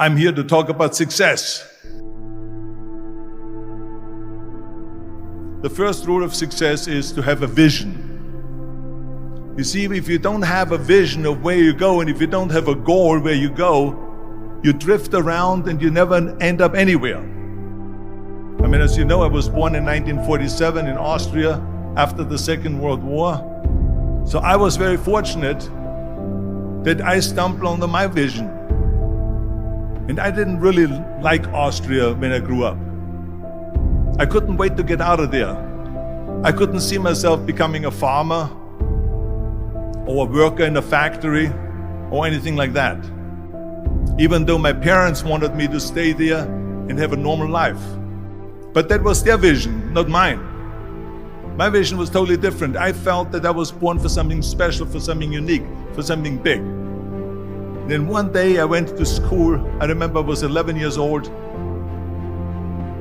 I'm here to talk about success. The first rule of success is to have a vision. You see, if you don't have a vision of where you go, and if you don't have a goal where you go, you drift around and you never end up anywhere. I mean, as you know, I was born in 1947 in Austria after the Second World War. So I was very fortunate that I stumbled onto my vision. And I didn't really like Austria when I grew up. I couldn't wait to get out of there. I couldn't see myself becoming a farmer or a worker in a factory or anything like that. Even though my parents wanted me to stay there and have a normal life. But that was their vision, not mine. My vision was totally different. I felt that I was born for something special, for something unique, for something big. Then one day I went to school. I remember I was 11 years old,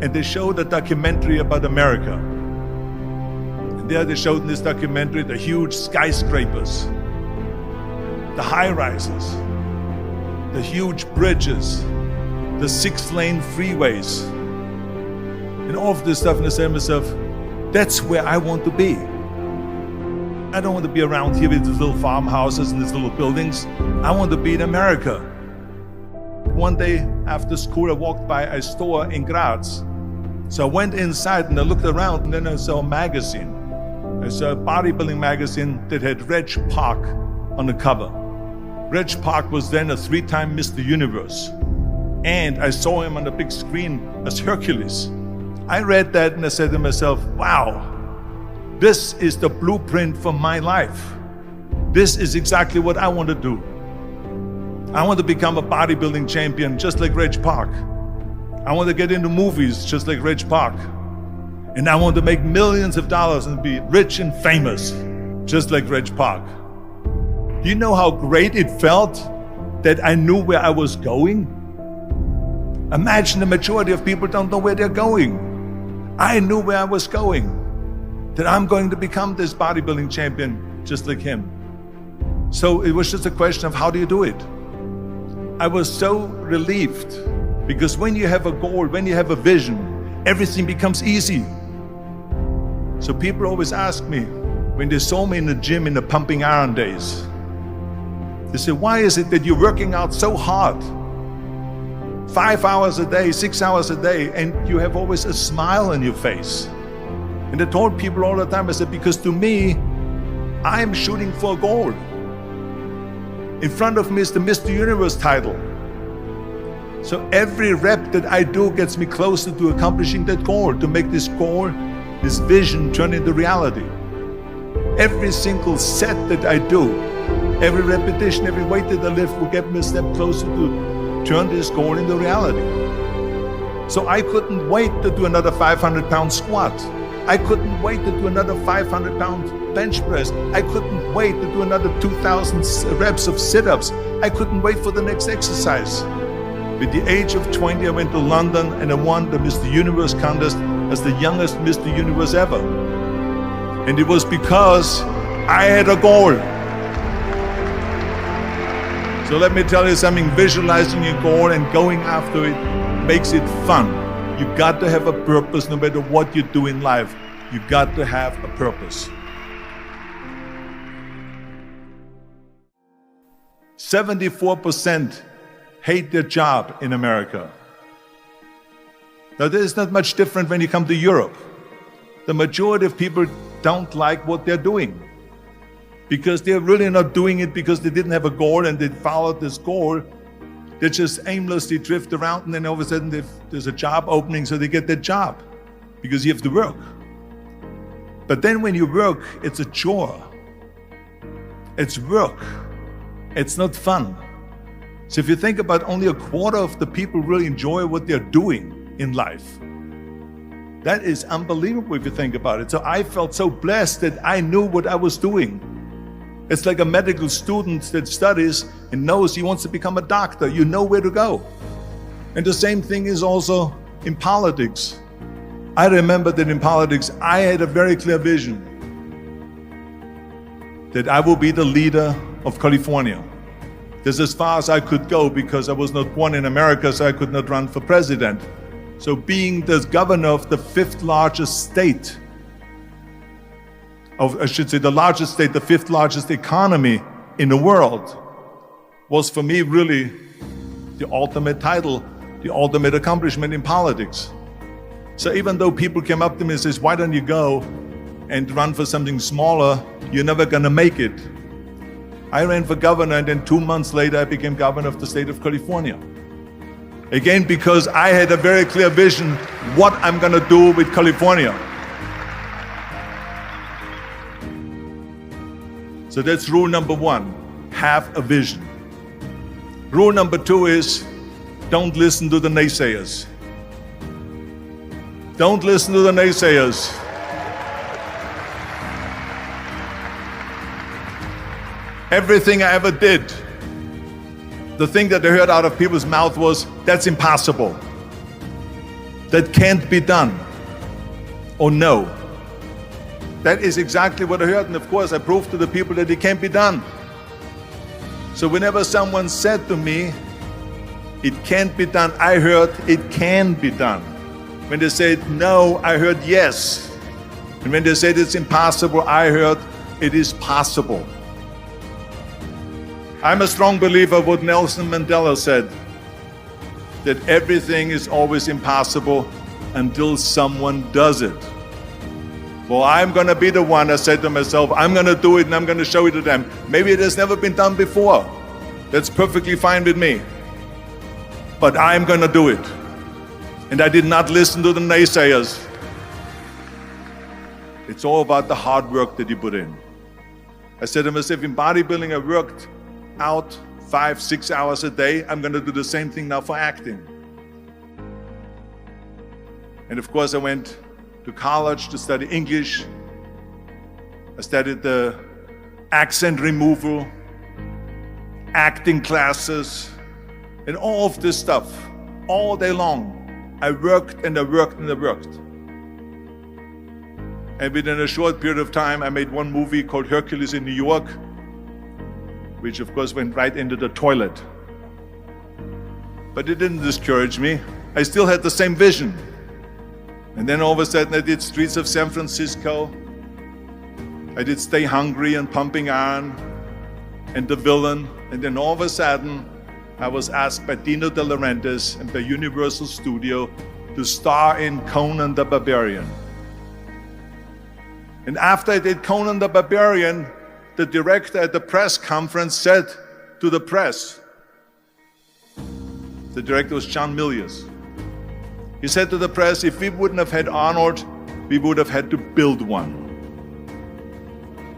and they showed a documentary about America. And there they showed in this documentary the huge skyscrapers, the high-rises, the huge bridges, the 6-lane freeways, and all of this stuff. And I said to myself, that's where I want to be. I don't want to be around here with these little farmhouses and these little buildings. I want to be in America. One day after school, I walked by a store in Graz. So I went inside and I looked around, and then I saw a magazine. I saw a bodybuilding magazine that had Reg Park on the cover. Reg Park was then a 3-time Mr. Universe. And I saw him on the big screen as Hercules. I read that and I said to myself, wow, this is the blueprint for my life. This is exactly what I want to do. I want to become a bodybuilding champion just like Reg Park. I want to get into movies just like Reg Park. And I want to make millions of dollars and be rich and famous just like Reg Park. Do you know how great it felt that I knew where I was going? Imagine the majority of people don't know where they're going. I knew where I was going, that I'm going to become this bodybuilding champion just like him. So it was just a question of how do you do it? I was so relieved, because when you have a goal, when you have a vision, everything becomes easy. So people always ask me, when they saw me in the gym in the pumping iron days, they say, why is it that you're working out so hard? 5 hours a day, 6 hours a day, and you have always a smile on your face. And I told people all the time, I said, because to me, I'm shooting for a goal. In front of me is the Mr. Universe title. So every rep that I do gets me closer to accomplishing that goal, to make this goal, this vision turn into reality. Every single set that I do, every repetition, every weight that I lift will get me a step closer to turn this goal into reality. So I couldn't wait to do another 500-pound squat. I couldn't wait to do another 500-pound bench press. I couldn't wait to do another 2,000 reps of sit-ups. I couldn't wait for the next exercise. At the age of 20, I went to London and I won the Mr. Universe contest as the youngest Mr. Universe ever. And it was because I had a goal. So let me tell you something, visualizing your goal and going after it makes it fun. You got to have a purpose no matter what you do in life. You got to have a purpose. 74% hate their job in America. Now, this is not much different when you come to Europe. The majority of people don't like what they're doing, because they're really not doing it because they didn't have a goal and they followed this goal. They just aimlessly drift around, and then all of a sudden there's a job opening, so they get that job because you have to work. But then when you work, it's a chore. It's work. It's not fun. So if you think about, only a quarter of the people really enjoy what they're doing in life. That is unbelievable if you think about it. So I felt so blessed that I knew what I was doing. It's like a medical student that studies and knows he wants to become a doctor. You know where to go. And the same thing is also in politics. I remember that in politics, I had a very clear vision that I will be the leader of California, That's as far as I could go because I was not born in America, so I could not run for president. So being the governor of the fifth largest state, the largest state, the fifth largest economy in the world, was for me really the ultimate title, the ultimate accomplishment in politics. So even though people came up to me and says, why don't you go and run for something smaller, you're never gonna make it. I ran for governor, and then 2 months later I became governor of the state of California. Again, because I had a very clear vision what I'm gonna do with California. So that's rule number one, have a vision. Rule number two is, don't listen to the naysayers. Don't listen to the naysayers. Everything I ever did, the thing that I heard out of people's mouth was, that's impossible. That can't be done. Or no. That is exactly what I heard, and of course I proved to the people that it can't be done. So whenever someone said to me, it can't be done, I heard it can be done. When they said no, I heard yes. And when they said it's impossible, I heard it is possible. I'm a strong believer of what Nelson Mandela said, that everything is always impossible until someone does it. Well, I'm gonna be the one, I said to myself, I'm gonna do it and I'm gonna show it to them. Maybe it has never been done before. That's perfectly fine with me. But I'm gonna do it. And I did not listen to the naysayers. It's all about the hard work that you put in. I said to myself, in bodybuilding I worked out 5-6 hours a day. I'm gonna do the same thing now for acting. And of course I went to college to study English. I studied the accent removal, acting classes, and all of this stuff, all day long. I worked and I worked and I worked. And within a short period of time, I made one movie called Hercules in New York, which of course went right into the toilet. But it didn't discourage me. I still had the same vision. And then all of a sudden I did Streets of San Francisco. I did Stay Hungry and Pumping Iron and The Villain. And then all of a sudden I was asked by Dino De Laurentiis and by Universal Studio to star in Conan the Barbarian. And after I did Conan the Barbarian, the director at the press conference said to the press, the director was John Milius. He said to the press, if we wouldn't have had Arnold, we would have had to build one.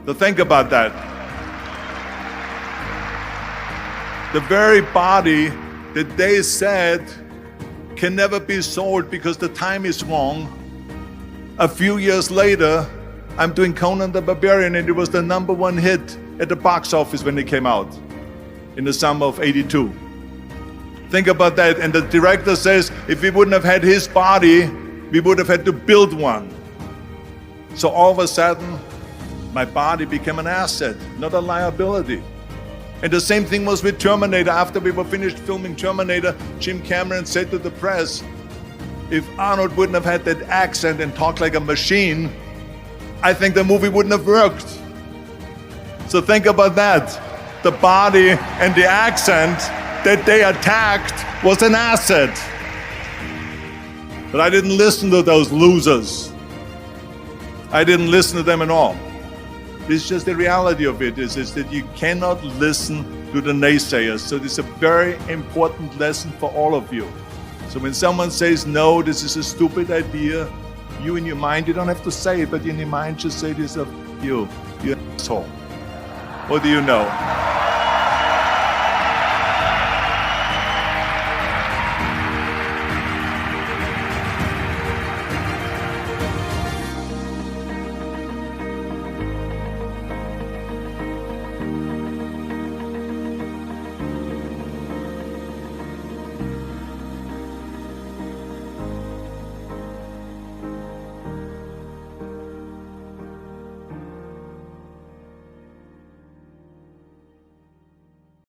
So think about that. The very body that they said can never be sold because the time is wrong. A few years later, I'm doing Conan the Barbarian, and it was the #1 hit at the box office when it came out in the summer of '82. Think about that. And the director says, if we wouldn't have had his body, we would have had to build one. So all of a sudden, my body became an asset, not a liability. And the same thing was with Terminator. After we were finished filming Terminator, Jim Cameron said to the press, if Arnold wouldn't have had that accent and talked like a machine, I think the movie wouldn't have worked. So think about that. The body and the accent that they attacked was an asset. But I didn't listen to those losers. I didn't listen to them at all. It's just the reality of it is that you cannot listen to the naysayers. So this is a very important lesson for all of you. So when someone says, no, this is a stupid idea, you in your mind, you don't have to say it, but in your mind just say to yourself, you're an asshole. What do you know?